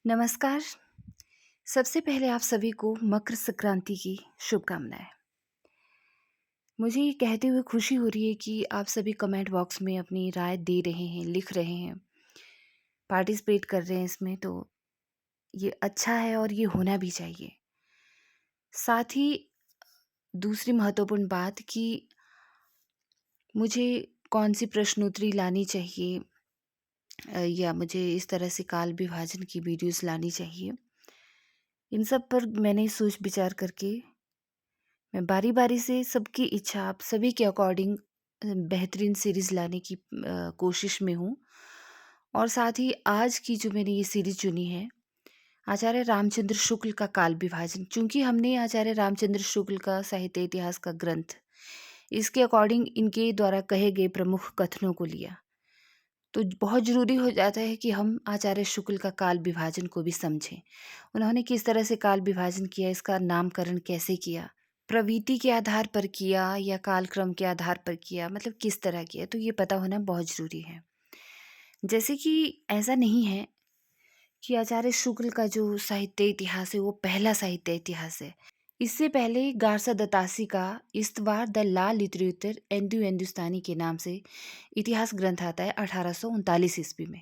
नमस्कार। सबसे पहले आप सभी को मकर संक्रांति की शुभकामनाएँ। मुझे ये कहते हुए खुशी हो रही है कि आप सभी कमेंट बॉक्स में अपनी राय दे रहे हैं, लिख रहे हैं, पार्टिसिपेट कर रहे हैं इसमें, तो ये अच्छा है और ये होना भी चाहिए। साथ ही दूसरी महत्वपूर्ण बात कि मुझे कौन-सी प्रश्नोत्तरी लानी चाहिए, या मुझे इस तरह से काल विभाजन की वीडियोज़ लानी चाहिए। इन सब पर मैंने सोच विचार करके मैं बारी-बारी से सबकी इच्छा आप सभी के अकॉर्डिंग बेहतरीन सीरीज़ लाने की कोशिश में हूँ। और साथ ही आज की जो मैंने ये सीरीज़ चुनी है, आचार्य रामचंद्र शुक्ल का काल विभाजन। चूँकि हमने आचार्य रामचंद्र शुक्ल का साहित्य इतिहास का ग्रंथ, इसके अकॉर्डिंग इनके द्वारा कहे गए प्रमुख कथनों को लिया, तो बहुत ज़रूरी हो जाता है कि हम आचार्य शुक्ल का काल विभाजन को भी समझें। उन्होंने किस तरह से काल विभाजन किया, इसका नामकरण कैसे किया, प्रवृत्ति के आधार पर किया या कालक्रम के आधार पर किया, मतलब किस तरह किया, तो ये पता होना बहुत ज़रूरी है। जैसे कि ऐसा नहीं है कि आचार्य शुक्ल का जो साहित्य इतिहास है वो पहला साहित्य इतिहास है। इससे पहले गारसा दत्तासी का इस्तवार द ला लिटरेचर एंडू हिंदुस्तानी के नाम से इतिहास ग्रंथ आता है 1839 ईस्वी में।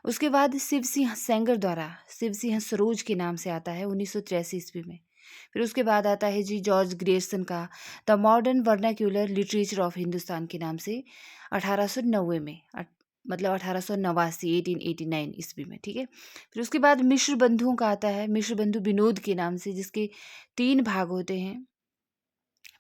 उसके बाद शिव सिंह सेंगर द्वारा शिव सिंह सरोज के नाम से आता है 1983 ईस्वी में। फिर उसके बाद आता है जी जॉर्ज ग्रेयर्सन का the modern vernacular literature of Hindustan के नाम से 1890 में, मतलब 1889 1889 ईस्वी में, ठीक है। फिर उसके बाद मिश्र बंधुओं का आता है, मिश्र बंधु विनोद के नाम से, जिसके 3 भाग होते हैं।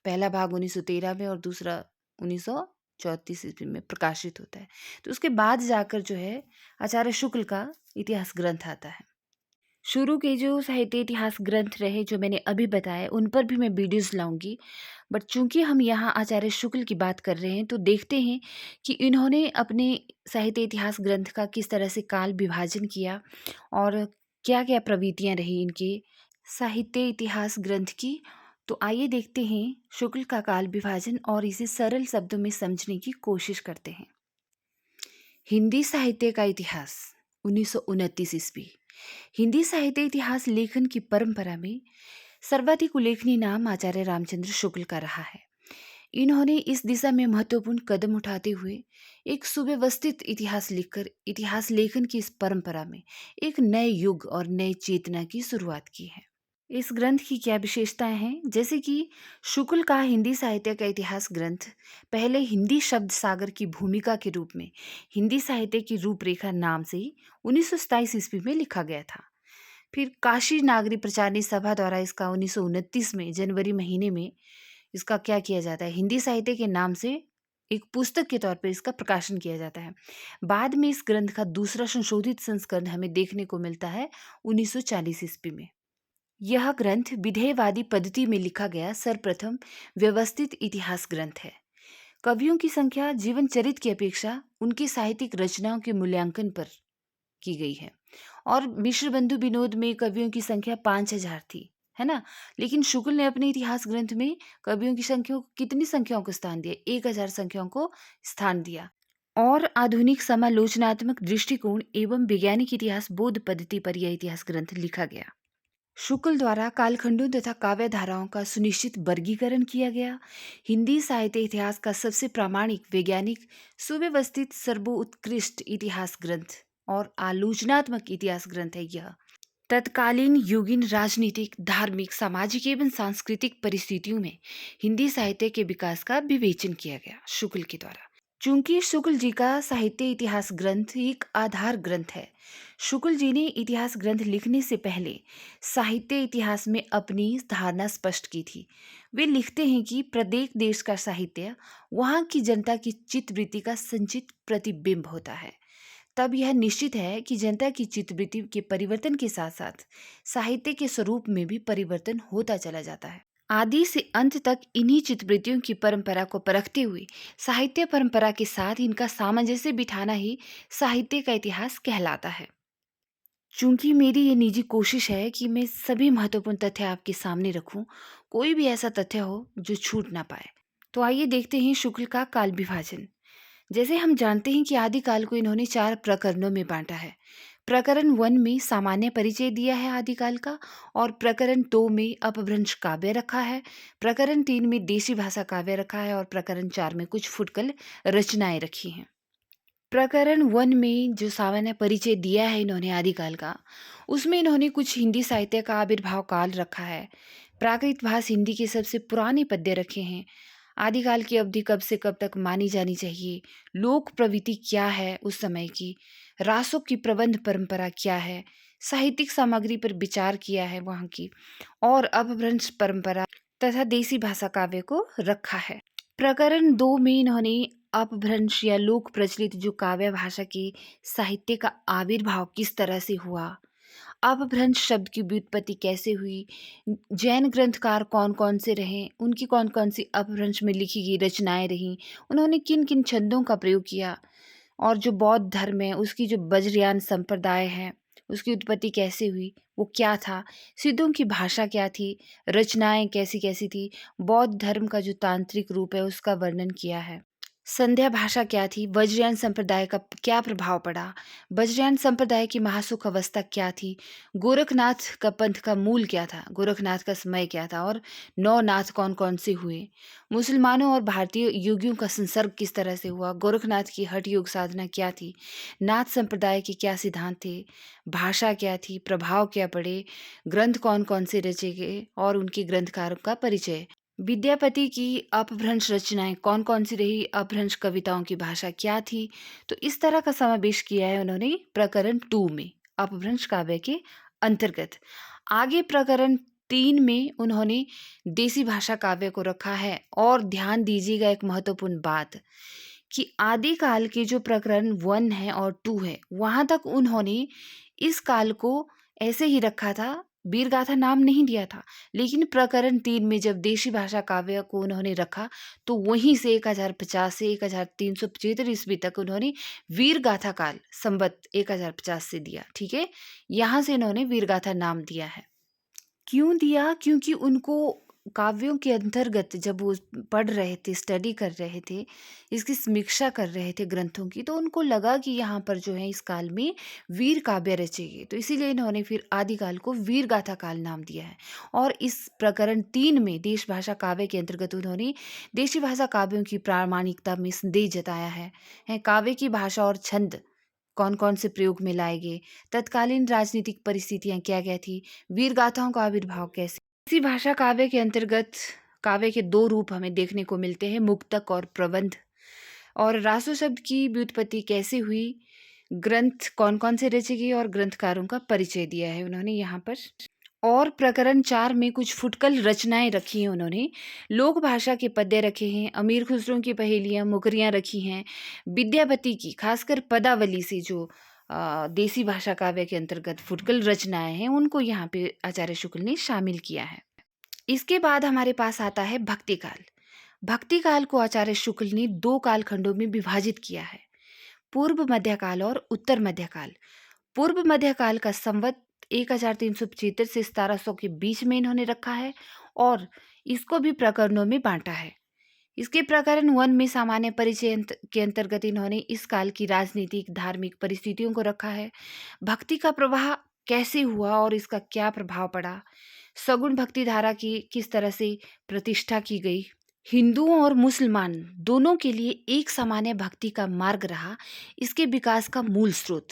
पहला भाग 1913 में और दूसरा 1934 ईस्वी में प्रकाशित होता है। तो उसके बाद जाकर जो है आचार्य शुक्ल का इतिहास ग्रंथ आता है। शुरू के जो साहित्य इतिहास ग्रंथ रहे जो मैंने अभी बताए, उन पर भी मैं वीडियोज़ लाऊँगी। बट चूँकि हम यहाँ आचार्य शुक्ल की बात कर रहे हैं, तो देखते हैं कि इन्होंने अपने साहित्य इतिहास ग्रंथ का किस तरह से काल विभाजन किया और क्या-क्या प्रवृत्तियाँ रही इनके साहित्य इतिहास ग्रंथ की। तो आइए देखते हैं शुक्ल का काल विभाजन और इसे सरल शब्दों में समझने की कोशिश करते हैं। हिंदी साहित्य का इतिहास 1929 ईस्वी। हिंदी साहित्य इतिहास लेखन की परंपरा में सर्वाधिक उल्लेखनीय नाम आचार्य रामचंद्र शुक्ल का रहा है। इन्होंने इस दिशा में महत्वपूर्ण कदम उठाते हुए एक सुव्यवस्थित इतिहास लिखकर इतिहास लेखन की इस परंपरा में एक नए युग और नई चेतना की शुरुआत की है। इस ग्रंथ की क्या विशेषताएं हैं, जैसे कि शुक्ल का हिंदी साहित्य का इतिहास ग्रंथ पहले हिंदी शब्द सागर की भूमिका के रूप में हिंदी साहित्य की रूपरेखा नाम से 1927 ईस्वी में लिखा गया था। फिर काशी नागरी प्रचारणी सभा द्वारा इसका 1929 में जनवरी महीने में इसका क्या किया जाता है, हिंदी साहित्य के नाम से एक पुस्तक के तौर पर इसका प्रकाशन किया जाता है। बाद में इस ग्रंथ का दूसरा संशोधित संस्करण हमें देखने को मिलता है 1940 ईस्वी में। यह ग्रंथ विधेयवादी पद्धति में लिखा गया सर्वप्रथम व्यवस्थित इतिहास ग्रंथ है। कवियों की संख्या जीवन चरित की अपेक्षा उनकी साहित्यिक रचनाओं के मूल्यांकन पर की गई है। और मिश्र बंधु विनोद में कवियों की संख्या 5000 थी, है ना। लेकिन शुक्ल ने अपने इतिहास ग्रंथ में कवियों की संख्या को कितनी संख्याओं को स्थान दिया, 1000 संख्याओं को स्थान दिया। और आधुनिक समालोचनात्मक दृष्टिकोण एवं वैज्ञानिक इतिहास बोध पद्धति पर यह इतिहास ग्रंथ लिखा गया। शुक्ल द्वारा कालखंडों तथा काव्य धाराओं का सुनिश्चित वर्गीकरण किया गया। हिंदी साहित्य इतिहास का सबसे प्रामाणिक, वैज्ञानिक, सुव्यवस्थित, सर्वोत्कृष्ट इतिहास ग्रंथ और आलोचनात्मक इतिहास ग्रंथ है यह। तत्कालीन युगीन राजनीतिक, धार्मिक, सामाजिक एवं सांस्कृतिक परिस्थितियों में हिंदी साहित्य के विकास का विवेचन किया गया शुक्ल के द्वारा। चूंकि शुक्ल जी का साहित्य इतिहास ग्रंथ एक आधार ग्रंथ है, शुक्ल जी ने इतिहास ग्रंथ लिखने से पहले साहित्य इतिहास में अपनी धारणा स्पष्ट की थी। वे लिखते हैं कि प्रत्येक देश का साहित्य वहाँ की जनता की चित्तवृत्ति का संचित प्रतिबिंब होता है। तब यह निश्चित है कि जनता की चित्तवृत्ति के परिवर्तन के साथ साथ साहित्य के स्वरूप में भी परिवर्तन होता चला जाता है। आदि से अंत तक इन्हीं चित्तवृत्तियों की परंपरा को परखते हुए साहित्य परंपरा के साथ इनका सामंजस्य बिठाना ही साहित्य का इतिहास कहलाता है। चूंकि मेरी ये निजी कोशिश है कि मैं सभी महत्वपूर्ण तथ्य आपके सामने रखूं, कोई भी ऐसा तथ्य हो जो छूट ना पाए। तो आइए देखते हैं शुक्ल का काल विभाजन। जैसे हम जानते हैं कि आदिकाल को इन्होंने 4 प्रकरणों में बांटा है। प्रकरण 1 में सामान्य परिचय दिया है आदिकाल का, और प्रकरण 2 में अपभ्रंश काव्य रखा है, प्रकरण 3 में देशी भाषा काव्य रखा है, और प्रकरण 4 में कुछ फुटकल रचनाएं रखी हैं। प्रकरण 1 में जो सामान्य परिचय दिया है इन्होंने आदिकाल का, उसमें इन्होंने कुछ हिंदी साहित्य का आविर्भाव काल रखा है, प्राकृत भाष हिंदी के सबसे पुराने पद्य रखे हैं, आदिकाल की अवधि कब से कब तक मानी जानी चाहिए, लोक प्रवृत्ति क्या है उस समय की, रासों की प्रबंध परंपरा क्या है, साहित्यिक सामग्री पर विचार किया है वहाँ की, और अपभ्रंश परंपरा तथा देसी भाषा काव्य को रखा है। प्रकरण 2 में इन्होंने अपभ्रंश या लोक प्रचलित जो काव्य भाषा की साहित्य का आविर्भाव किस तरह से हुआ, अपभ्रंश शब्द की व्युत्पत्ति कैसे हुई, जैन ग्रंथकार कौन कौन से रहे, उनकी कौन कौन सी अपभ्रंश में लिखी गई रचनाएं रहीं, उन्होंने किन किन छंदों का प्रयोग किया, और जो बौद्ध धर्म है उसकी जो वज्रयान संप्रदाय है उसकी उत्पत्ति कैसे हुई, वो क्या था, सिद्धों की भाषा क्या थी, रचनाएं कैसी कैसी थी, बौद्ध धर्म का जो तांत्रिक रूप है उसका वर्णन किया है, संध्या भाषा क्या थी, वज्रयान संप्रदाय का क्या प्रभाव पड़ा, वज्रयान संप्रदाय की महासुख अवस्था क्या थी, गोरखनाथ का पंथ का मूल क्या था, गोरखनाथ का समय क्या था, और नौ नाथ कौन कौन से हुए, मुसलमानों और भारतीय योगियों का संसर्ग किस तरह से हुआ, गोरखनाथ की हठ योग साधना क्या थी, नाथ संप्रदाय के क्या सिद्धांत थे, भाषा क्या थी, प्रभाव क्या पड़े, ग्रंथ कौन कौन से रचे गए और उनके ग्रंथकारों का परिचय, विद्यापति की अपभ्रंश रचनाएं कौन कौन सी रही, अपभ्रंश कविताओं की भाषा क्या थी। तो इस तरह का समावेश किया है उन्होंने प्रकरण 2 में अपभ्रंश काव्य के अंतर्गत। आगे प्रकरण 3 में उन्होंने देसी भाषा काव्य को रखा है, और ध्यान दीजिएगा एक महत्वपूर्ण बात कि आदिकाल के जो प्रकरण 1 है और 2 है वहां तक उन्होंने इस काल को ऐसे ही रखा था, वीरगाथा नाम नहीं दिया था, लेकिन प्रकरण 3 में जब देशी भाषा काव्य को उन्होंने रखा तो वहीं से 1050 से 1375 ईस्वी तक उन्होंने वीरगाथा काल संवत 1050 से दिया। ठीक है, यहाँ से इन्होंने वीरगाथा नाम दिया है। क्यों दिया? क्योंकि उनको काव्यों के अंतर्गत जब वो पढ़ रहे थे, स्टडी कर रहे थे, इसकी समीक्षा कर रहे थे ग्रंथों की, तो उनको लगा कि यहाँ पर जो है इस काल में वीर काव्य रचे गए, तो इसीलिए इन्होंने फिर आदिकाल को वीर गाथा काल नाम दिया है। और इस प्रकरण 3 में देश भाषा काव्य के अंतर्गत उन्होंने देशी भाषा काव्यों की प्रामाणिकता में संदेह जताया है काव्य की भाषा और छंद कौन कौन से प्रयोग में लाए गए, तत्कालीन राजनीतिक परिस्थितियां क्या क्या थी, वीर गाथाओं का आविर्भाव कैसे। इसी भाषा काव्य के अंतर्गत काव्य के 2 रूप हमें देखने को मिलते हैं, मुक्तक और प्रबंध, और रासो शब्द की व्युत्पत्ति कैसे हुई, ग्रंथ कौन कौन से रचे गए और ग्रंथकारों का परिचय दिया है उन्होंने यहाँ पर। और प्रकरण 4 में कुछ फुटकल रचनाएं रखी हैं उन्होंने, लोक भाषा के पद्य रखे हैं, अमीर खुसरो की पहेलियां मुकरियां रखी हैं, विद्यापति की खासकर पदावली से जो देसी भाषा काव्य के अंतर्गत फुटकल रचनाएं हैं उनको यहाँ पे आचार्य शुक्ल ने शामिल किया है। इसके बाद हमारे पास आता है भक्ति काल। भक्ति काल को आचार्य शुक्ल ने 2 कालखंडों में विभाजित किया है, पूर्व मध्यकाल और उत्तर मध्यकाल। पूर्व मध्यकाल का संवत 1375 से 1700 के बीच में इन्होंने रखा है, और इसको भी प्रकरणों में बांटा है। इसके प्रकरण 1 में सामान्य परिचय के अंतर्गत इन्होंने इस काल की राजनीतिक धार्मिक परिस्थितियों को रखा है, भक्ति का प्रवाह कैसे हुआ और इसका क्या प्रभाव पड़ा, सगुण भक्ति धारा की किस तरह से प्रतिष्ठा की गई, हिंदुओं और मुसलमान दोनों के लिए एक सामान्य भक्ति का मार्ग रहा, इसके विकास का मूल स्रोत,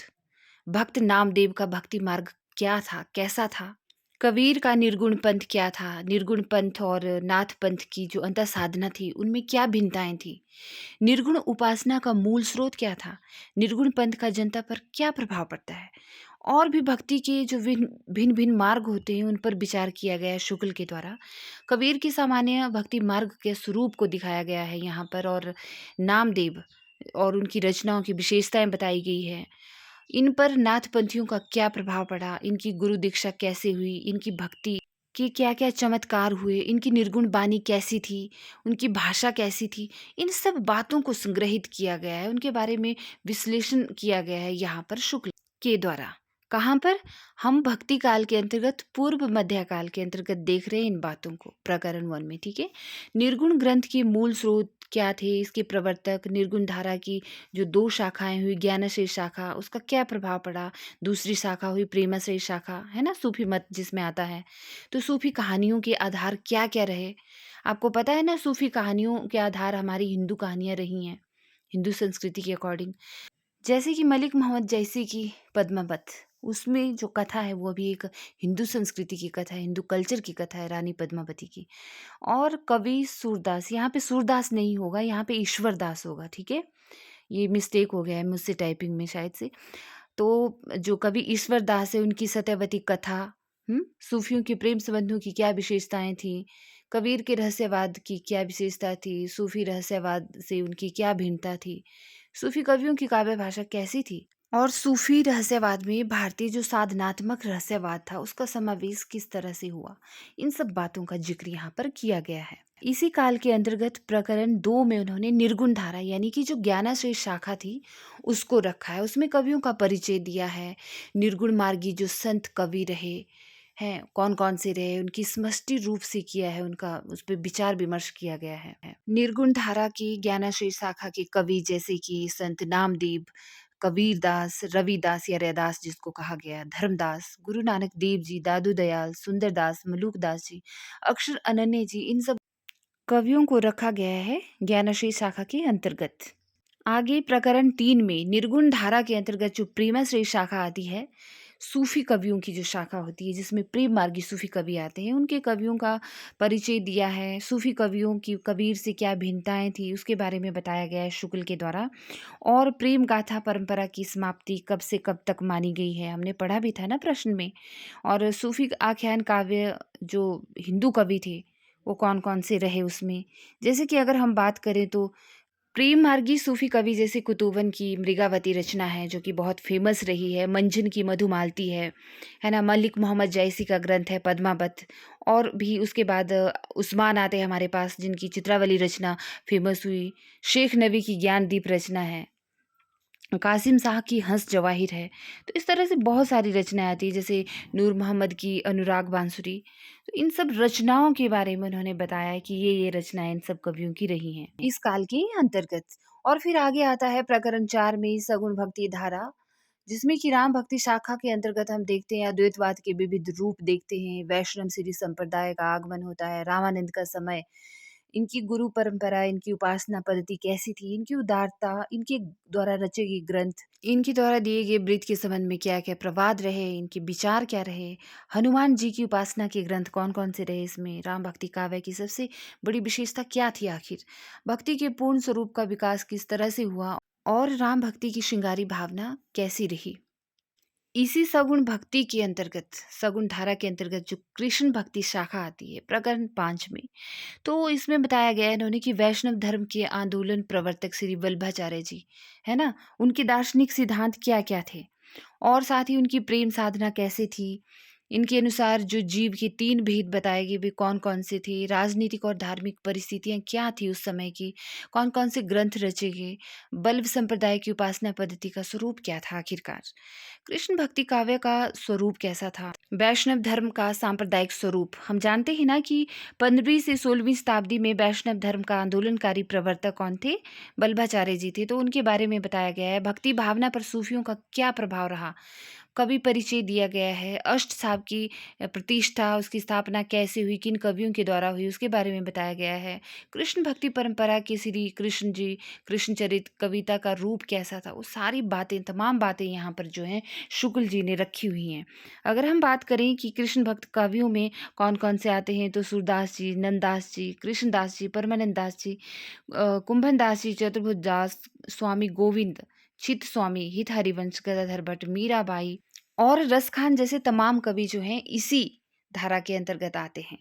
भक्त नामदेव का भक्ति मार्ग क्या था, कैसा था, कबीर का निर्गुण पंथ क्या था, निर्गुण पंथ और नाथ पंथ की जो अंतर साधना थी उनमें क्या भिन्नताएं थी, निर्गुण उपासना का मूल स्रोत क्या था, निर्गुण पंथ का जनता पर क्या प्रभाव पड़ता है, और भी भक्ति के जो भिन्न भिन्न मार्ग होते हैं उन पर विचार किया गया है शुक्ल के द्वारा। कबीर की सामान्य भक्ति मार्ग के स्वरूप को दिखाया गया है यहाँ पर, और नामदेव और उनकी रचनाओं की विशेषताएं बताई गई है, इन पर नाथपंथियों का क्या प्रभाव पड़ा, इनकी गुरु दीक्षा कैसे हुई, इनकी भक्ति के क्या क्या चमत्कार हुए, इनकी निर्गुण बानी कैसी थी, उनकी भाषा कैसी थी, इन सब बातों को संग्रहित किया गया है, उनके बारे में विश्लेषण किया गया है यहाँ पर शुक्ल के द्वारा। कहाँ पर? हम भक्ति काल के अंतर्गत पूर्व मध्य काल के अंतर्गत देख रहे हैं इन बातों को, प्रकरण 1 में, ठीक है? निर्गुण ग्रंथ के मूल स्रोत क्या थे? इसके प्रवर्तक, निर्गुण धारा की जो 2 शाखाएँ हुई, ज्ञानाश्रय शाखा, उसका क्या प्रभाव पड़ा? दूसरी शाखा हुई प्रेमाश्रय शाखा, है ना? सूफी मत जिसमें आता है। तो सूफी कहानियों के आधार क्या-क्या रहे? आपको पता है ना सूफी कहानियों के आधार हमारी हिंदू कहानियाँ रही हैं, हिंदू संस्कृति के अकॉर्डिंग। जैसे कि मलिक मोहम्मद जैसी की पद्मावत, उसमें जो कथा है वो भी एक हिंदू संस्कृति की कथा है, हिंदू कल्चर की कथा है रानी पद्मावती की। और कवि सूरदास, यहाँ पे सूरदास नहीं होगा, यहाँ पे ईश्वर दास होगा, ठीक है? ये मिस्टेक हो गया है मुझसे टाइपिंग में शायद से। तो जो कवि ईश्वर दास है उनकी सत्यवती कथा, सूफियों के प्रेम संबंधों की क्या विशेषताएं थी, कबीर के रहस्यवाद की क्या विशेषता थी, सूफी रहस्यवाद से उनकी क्या भिन्नता थी, सूफी कवियों की काव्य भाषा कैसी थी, और सूफी रहस्यवाद में भारतीय जो साधनात्मक रहस्यवाद था उसका समावेश किस तरह से हुआ, इन सब बातों का जिक्र यहाँ पर किया गया है। इसी काल के अंतर्गत प्रकरण 2 में उन्होंने निर्गुण धारा यानी कि जो ज्ञानाश्रय शाखा थी उसको रखा है। उसमें कवियों का परिचय दिया है, निर्गुण मार्गी जो संत कवि रहे हैं, कौन कौन से रहे, उनकी समष्टि रूप से किया है, उनका उस पर विचार विमर्श किया गया है। निर्गुण धारा की ज्ञानाश्रय शाखा के कवि जैसे कि संत नामदेव, कबीरदास, रविदास या रैदास जिसको कहा गया, धर्मदास, गुरु नानक देव जी, दादू दयाल, सुंदरदास, मलूकदास जी, अक्षर अनन्य जी, इन सब कवियों को रखा गया है ज्ञानाश्रय शाखा के अंतर्गत। आगे प्रकरण 3 में निर्गुण धारा के अंतर्गत जो प्रेमाश्रय शाखा आती है, सूफी कवियों की जो शाखा होती है जिसमें प्रेम मार्गी सूफी कवि आते हैं, उनके कवियों का परिचय दिया है। सूफी कवियों की कबीर से क्या भिन्नताएं थी उसके बारे में बताया गया है शुक्ल के द्वारा। और प्रेम गाथा परंपरा की समाप्ति कब से कब तक मानी गई है, हमने पढ़ा भी था ना प्रश्न में। और सूफी आख्यान काव्य जो हिंदू कवि थे वो कौन कौन से रहे उसमें, जैसे कि अगर हम बात करें तो प्रेम मार्गी सूफी कवि जैसे कुतुबन की मृगावती रचना है जो कि बहुत फेमस रही है, मंजन की मधुमालती है ना? मलिक मोहम्मद जैसी का ग्रंथ है पद्मावत। और भी उसके बाद उस्मान आते हैं हमारे पास जिनकी चित्रावली रचना फेमस हुई। शेख नबी की ज्ञानदीप रचना है, कासिम साह की हंस जवाहिर है। तो इस तरह से बहुत सारी रचनाएं आती है, जैसे नूर मोहम्मद की अनुराग बांसुरी। तो इन सब रचनाओं के बारे में उन्होंने बताया है कि ये रचनाएं इन सब कवियों की रही हैं इस काल के अंतर्गत। और फिर आगे आता है प्रकरण 4 में सगुण भक्ति धारा, जिसमें कि राम भक्ति शाखा के अंतर्गत हम देखते हैं अद्वैतवाद के विविध रूप देखते हैं। वैष्णव श्री संप्रदाय का आगमन होता है, रामानंद का समय, इनकी गुरु परंपरा, इनकी उपासना पद्धति कैसी थी, इनकी उदारता, इनके द्वारा रचे गए ग्रंथ, इनके द्वारा दिए गए ब्रीत के संबंध में क्या-क्या प्रवाद रहे, इनके विचार क्या रहे, हनुमान जी की उपासना के ग्रंथ कौन-कौन से रहे इसमें, राम भक्ति काव्य की सबसे बड़ी विशेषता क्या थी आखिर, भक्ति के पूर्ण स्वरूप का विकास किस तरह से हुआ और राम भक्ति की श्रृंगारी भावना कैसी रही। इसी सगुण भक्ति के अंतर्गत, सगुण धारा के अंतर्गत जो कृष्ण भक्ति शाखा आती है प्रकरण 5 में, तो इसमें बताया गया है इन्होंने कि वैष्णव धर्म के आंदोलन प्रवर्तक श्री वल्लभाचार्य जी, है ना? उनके दार्शनिक सिद्धांत क्या-क्या थे? और साथ ही उनकी प्रेम साधना कैसे थी? इनके अनुसार जो जीव के 3 भेद बताए गए वे कौन-कौन से थे? राजनीतिक और धार्मिक परिस्थितियाँ क्या थी उस समय की? कौन-कौन से ग्रंथ रचे गए? बल्लभ संप्रदाय की उपासना पद्धति का स्वरूप क्या था आखिरकार? कृष्ण भक्ति काव्य का स्वरूप कैसा था? वैष्णव धर्म का सांप्रदायिक स्वरूप, हम जानते हैं ना कि 15वीं से 16वीं शताब्दी में वैष्णव धर्म का आंदोलनकारी प्रवर्तक कौन थे? वल्लभाचार्य जी थे। तो उनके बारे में बताया गया है। भक्ति भावना पर सूफियों का क्या प्रभाव रहा? कवि परिचय दिया गया है। अष्ट साहब की प्रतिष्ठा, उसकी स्थापना कैसे हुई, किन कवियों के द्वारा हुई, उसके बारे में बताया गया है। कृष्ण भक्ति परंपरा के श्री कृष्ण जी, कृष्णचरित कविता का रूप कैसा था, वो सारी बातें, तमाम बातें यहाँ पर जो हैं शुक्ल जी ने रखी हुई हैं। अगर हम बात करें कि कृष्ण भक्त कवियों में कौन-कौन से आते हैं, तो सूरदास जी, नंददास जी, कृष्णदास जी, परमानंद दास जी, कुंभन दास जी, चतुर्भुज दास, स्वामी गोविंद, चित्त स्वामी, हित हरिवंश, गदाधर भट्ट, मीराबाई और रसखान जैसे तमाम कवि जो हैं इसी धारा के अंतर्गत आते हैं।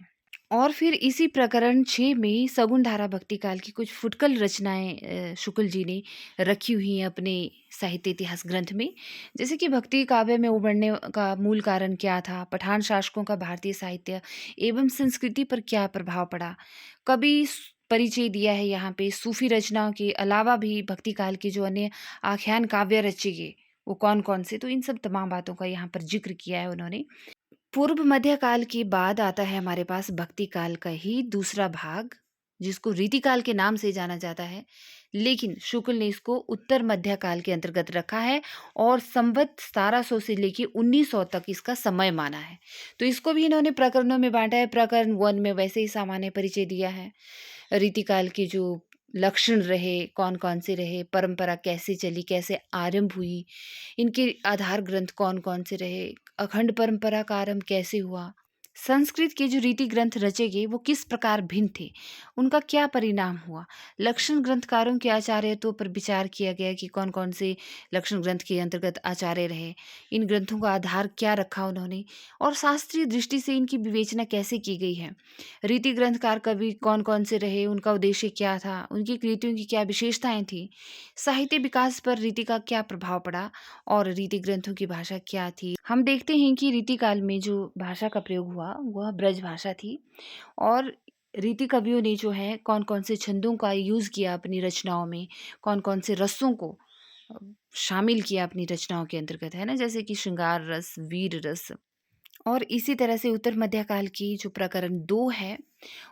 और फिर इसी प्रकरण 6 में सगुण धारा भक्ति काल की कुछ फुटकल रचनाएँ शुक्ल जी ने रखी हुई हैं अपने साहित्य इतिहास ग्रंथ में। जैसे कि भक्ति काव्य में उभरने का मूल कारण क्या था? पठान शासकों का भारतीय साहित्य एवं संस्कृति पर क्या प्रभाव पड़ा? कवि परिचय दिया है यहाँ पे। सूफी रचनाओं के अलावा भी भक्ति काल के जो अन्य आख्यान काव्य रचे गए, वो कौन-कौन से, तो इन सब तमाम बातों का यहाँ पर ज़िक्र किया है उन्होंने। पूर्व मध्य काल के बाद आता है हमारे पास भक्ति काल का ही दूसरा भाग, जिसको रीति काल के नाम से जाना जाता है। लेकिन शुक्ल ने इसको उत्तर मध्य काल के अंतर्गत रखा है और संवत 1700 से लेके 1900 तक इसका समय माना है। तो इसको भी इन्होंने प्रकरणों में बाँटा है। प्रकरण 1 में वैसे ही सामान्य परिचय दिया है। रीतिकाल के जो लक्षण रहे, कौन-कौन से रहे, परंपरा कैसे चली, कैसे आरंभ हुई, इनके आधार ग्रंथ कौन-कौन से रहे, अखंड परंपरा का आरंभ कैसे हुआ, संस्कृत के जो रीति ग्रंथ रचे गए वो किस प्रकार भिन्न थे, उनका क्या परिणाम हुआ, लक्षण ग्रंथकारों के आचार्यत्व पर विचार किया गया कि कौन-कौन से लक्षण ग्रंथ के अंतर्गत आचार्य रहे, इन ग्रंथों का आधार क्या रखा उन्होंने और शास्त्रीय दृष्टि से इनकी विवेचना कैसे की गई है। रीति ग्रंथकार कवि कौन-कौन से रहे, उनका उद्देश्य क्या था, उनकी कृतियों की क्या विशेषताएँ थीं, साहित्य विकास पर रीति का क्या प्रभाव पड़ा और रीति ग्रंथों की भाषा क्या थी। हम देखते हैं कि रीति काल में जो भाषा का प्रयोग हुआ, वह ब्रज भाषा थी और रीति कवियों ने जो है कौन-कौन से छंदों का यूज़ किया अपनी रचनाओं में, कौन-कौन से रसों को अ, शामिल किया अपनी रचनाओं के अंतर्गत, है ना? जैसे कि श्रृंगार रस, वीर रस और इसी तरह से उत्तर मध्यकाल की जो प्रकरण 2 है,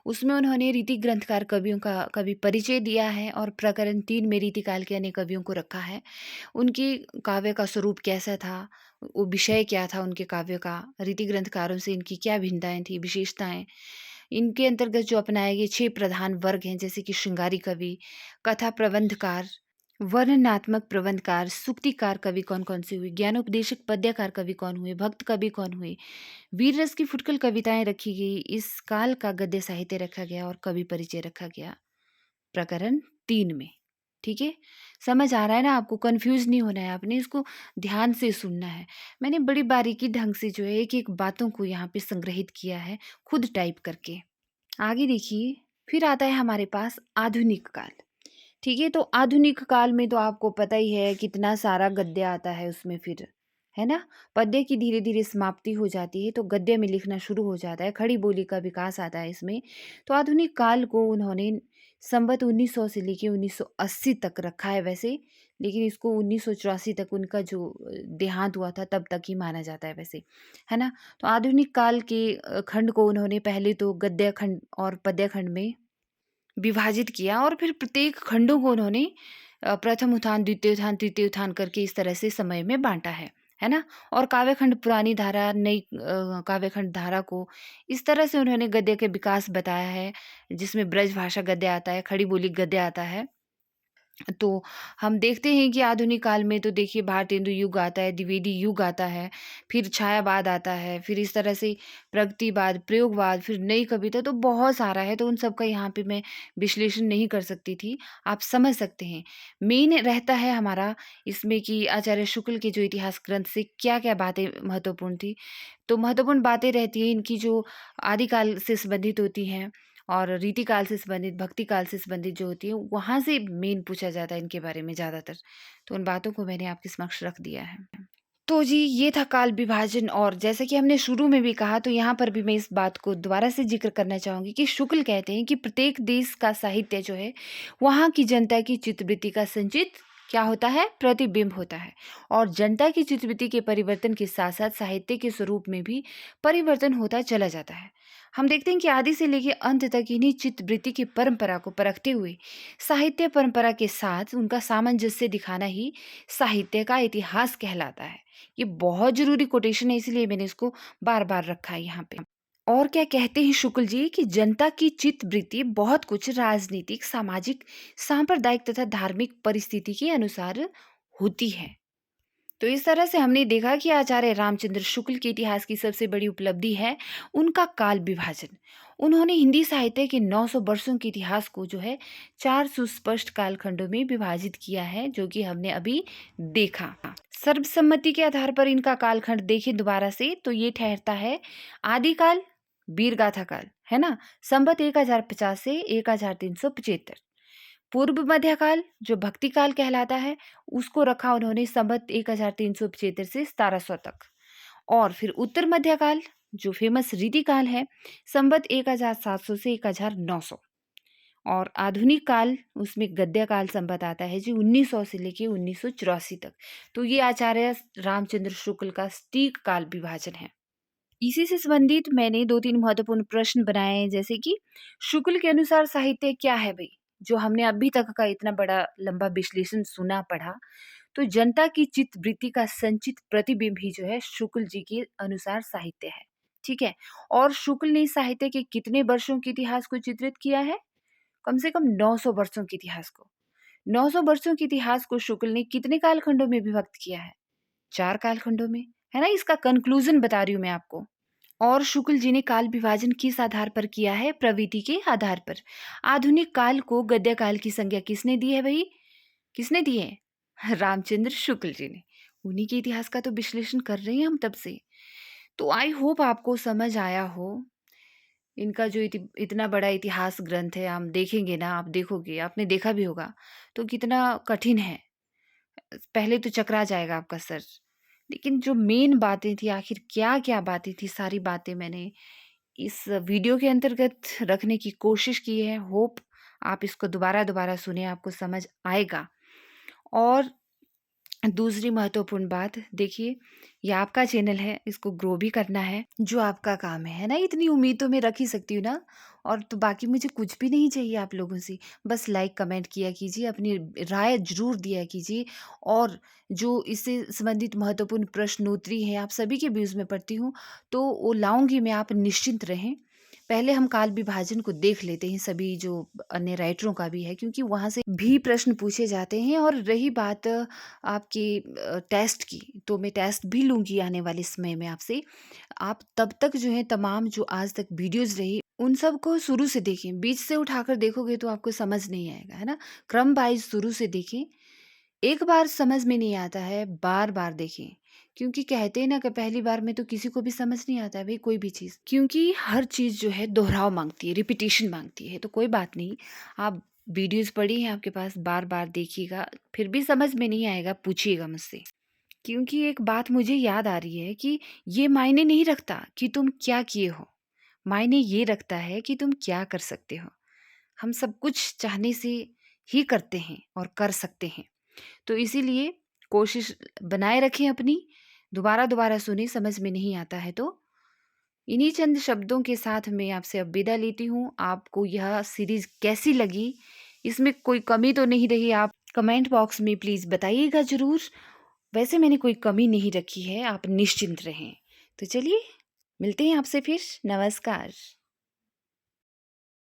उसमें उन्होंने रीति ग्रंथकार कवियों का कवि परिचय दिया है और प्रकरण 3 में रीतिकाल के अन्य कवियों को रखा है। उनकी काव्य का स्वरूप कैसा था, वो विषय क्या था उनके काव्य का, रीति ग्रंथकारों से इनकी क्या भिन्नताएँ थी, विशेषताएँ। इनके अंतर्गत जो अपनाए गए 6 प्रधान वर्ग हैं, जैसे कि श्रृंगारी कवि, कथा प्रबंधकार, वर्णनात्मक प्रबंधकार, सूक्तिकार कवि कौन-कौन से हुए, ज्ञानोपदेशक पद्यकार कवि कौन हुए, भक्त कवि कौन हुए, वीर रस की फुटकल कविताएँ रखी गई, इस काल का गद्य साहित्य रखा गया और कवि परिचय रखा गया, प्रकरण 3 में। ठीक है? समझ आ रहा है ना आपको? कन्फ्यूज़ नहीं होना है, आपने इसको ध्यान से सुनना है। मैंने बड़ी बारीकी ढंग से जो है एक-एक बातों को यहाँ पे संग्रहित किया है, खुद टाइप करके। आगे देखिए, फिर आता है हमारे पास आधुनिक काल। ठीक है, तो आधुनिक काल में तो आपको पता ही है कितना सारा गद्य आता है उसमें फिर, है ना? पद्य की धीरे-धीरे समाप्ति हो जाती है, तो गद्य में लिखना शुरू हो जाता है, खड़ी बोली का विकास आता है इसमें। तो आधुनिक काल को उन्होंने संवत 1900 से लेके 1980 तक रखा है वैसे, लेकिन इसको 1984 तक उनका जो देहांत हुआ था तब तक ही माना जाता है वैसे, है ना? तो आधुनिक काल के खंड को उन्होंने पहले तो गद्य खंड और पद्य खंड में विभाजित किया और फिर प्रत्येक खंडों को उन्होंने प्रथम उत्थान, द्वितीय उत्थान, तृतीय उत्थान करके इस तरह से समय में बाँटा है ना? और काव्यखंड पुरानी धारा, नई काव्यखंड धारा को इस तरह से उन्होंने गद्य के विकास बताया है, जिसमें ब्रज भाषा गद्य आता है, खड़ी बोली गद्य आता है। तो हम देखते हैं कि आधुनिक काल में तो देखिए भारतेंदु युग आता है, द्विवेदी युग आता है, फिर छायावाद आता है, फिर इस तरह से प्रगतिवाद, प्रयोगवाद, फिर नई कविता तो बहुत सारा है, तो उन सब का यहाँ पे मैं विश्लेषण नहीं कर सकती थी। आप समझ सकते हैं। मेन रहता है हमारा इसमें कि आचार्य शुक्ल के जो इतिहास ग्रंथ से क्या-क्या बातें महत्वपूर्ण थी। तो महत्वपूर्ण बातें रहती हैं इनकी जो आदिकाल से संबंधित होती हैं और रीतिकाल से संबंधित, भक्ति काल से संबंधित जो होती है, वहाँ से मेन पूछा जाता है इनके बारे में ज़्यादातर। तो उन बातों को मैंने आपके समक्ष रख दिया है। तो जी, ये था काल विभाजन और जैसा कि हमने शुरू में भी कहा, तो यहाँ पर भी मैं इस बात को दोबारा से ज़िक्र करना चाहूँगी कि शुक्ल कहते हैं कि प्रत्येक देश का साहित्य जो है, वहाँ की जनता की चित्तवृत्ति का संचित क्या होता है? प्रतिबिंब होता है और जनता की चित्तवृत्ति के परिवर्तन के साथ-साथ साहित्य के स्वरूप में भी परिवर्तन होता चला जाता है। हम देखते हैं कि आदि से लेके अंत तक इन्हीं चित्तवृत्ति की परंपरा को परखते हुए, साहित्य परंपरा के साथ उनका सामंजस्य दिखाना ही साहित्य का इतिहास कहलाता है। ये बहुत ज़रूरी कोटेशन है, इसलिए मैंने इसको बार-बार रखा है यहाँ पे। और क्या कहते हैं शुक्ल जी कि जनता की चित्तवृत्ति बहुत कुछ राजनीतिक, सामाजिक, सांप्रदायिक तथा धार्मिक परिस्थिति के अनुसार होती है। तो इस तरह से हमने देखा कि आचार्य रामचंद्र शुक्ल के इतिहास की सबसे बड़ी उपलब्धि है उनका काल विभाजन। उन्होंने हिंदी साहित्य के 900 वर्षों के इतिहास को जो है 4 सुस्पष्ट कालखंडों में विभाजित किया है, जो कि हमने अभी देखा। सर्वसम्मति के आधार पर इनका कालखंड देखें दोबारा से तो ये ठहरता है आदिकाल, वीरगाथा काल, है ना? संवत 1050 से 1375। पूर्व मध्यकाल जो भक्ति काल कहलाता है, उसको रखा उन्होंने संवत 1375 से 1700 तक। और फिर उत्तर मध्यकाल जो फेमस रीति काल है, संवत 1700 से 1900। और आधुनिक काल उसमें गद्य काल संवत आता है जी 1900 से लेके 1984 तक। तो ये आचार्य रामचंद्र शुक्ल का सटीक काल विभाजन है। इसी से संबंधित मैंने 2-3 महत्वपूर्ण प्रश्न बनाए हैं, जैसे कि शुक्ल के अनुसार साहित्य क्या है भई? जो हमने अभी तक का इतना बड़ा लंबा विश्लेषण सुना पढ़ा, तो जनता की चित्तवृत्ति का संचित प्रतिबिंब ही जो है शुक्ल जी के अनुसार साहित्य है। ठीक है? और शुक्ल ने साहित्य के कितने वर्षों के इतिहास को चित्रित किया है? कम से कम 900 वर्षों के इतिहास को। 900 वर्षों के इतिहास को शुक्ल ने कितने कालखंडों में विभक्त किया है? 4 कालखंडों में। है ना? इसका कन्क्लूज़न बता रही हूँ मैं आपको। और शुक्ल जी ने काल विभाजन किस आधार पर किया है? प्रवृत्ति के आधार पर। आधुनिक काल को गद्य काल की संज्ञा किसने दी है भई? किसने दी है? रामचंद्र शुक्ल जी ने। उन्हीं के इतिहास का तो विश्लेषण कर रहे हैं हम तब से। तो आई होप आपको समझ आया हो। इनका जो इतना बड़ा इतिहास ग्रंथ है, हम देखेंगे ना, आप देखोगे, आपने देखा भी होगा, तो कितना कठिन है। पहले तो चकरा जाएगा आपका सर। लेकिन जो मेन बातें थी, आखिर क्या-क्या बातें थी, सारी बातें मैंने इस वीडियो के अंतर्गत रखने की कोशिश की है। होप आप इसको दोबारा-दोबारा सुनें, आपको समझ आएगा। और दूसरी महत्वपूर्ण बात, देखिए, ये आपका चैनल है, इसको ग्रो भी करना है, जो आपका काम है ना? इतनी उम्मीद तो मैं रख ही सकती हूँ ना। और तो बाकी मुझे कुछ भी नहीं चाहिए आप लोगों से, बस लाइक कमेंट किया कीजिए, अपनी राय ज़रूर दिया कीजिए। और जो इससे संबंधित महत्वपूर्ण प्रश्नोत्तरी हैं, आप सभी के व्यूज़ मैं पढ़ती हूँ, तो वो लाऊँगी मैं, आप निश्चिंत रहें। पहले हम काल विभाजन को देख लेते हैं, सभी जो अन्य राइटरों का भी है, क्योंकि वहाँ से भी प्रश्न पूछे जाते हैं। और रही बात आपकी टेस्ट की, तो मैं टेस्ट भी लूँगी आने वाले समय में आपसे। आप तब तक जो है तमाम जो आज तक वीडियोज़ रही, उन सब को शुरू से देखें। बीच से उठाकर देखोगे तो आपको समझ नहीं आएगा, है ना? क्रम वाइज़ शुरू से देखें। एक बार समझ में नहीं आता है, बार-बार देखें। क्योंकि कहते हैं ना कि पहली बार में तो किसी को भी समझ नहीं आता है भई कोई भी चीज़। क्योंकि हर चीज़ जो है दोहराव माँगती है, रिपिटिशन माँगती है। तो कोई बात नहीं, आप वीडियोज़ पड़ी हैं आपके पास, बार-बार देखिएगा, फिर भी समझ में नहीं आएगा, पूछिएगा मुझसे। क्योंकि एक बात मुझे याद आ रही है कि ये मायने नहीं रखता कि तुम क्या किए हो, मायने ये रखता है कि तुम क्या कर सकते हो। हम सब कुछ चाहने से ही करते हैं और कर सकते हैं। तो इसीलिए कोशिश बनाए रखें अपनी, दोबारा-दोबारा सुनें, समझ में नहीं आता है तो। इन्हीं चंद शब्दों के साथ मैं आपसे अब विदा लेती हूँ। आपको यह सीरीज़ कैसी लगी? इसमें कोई कमी तो नहीं रही? आप कमेंट बॉक्स में प्लीज़ बताइएगा ज़रूर। वैसे मैंने कोई कमी नहीं रखी है, आप निश्चिंत रहें। तो चलिए, मिलते हैं आपसे फिर। नमस्कार।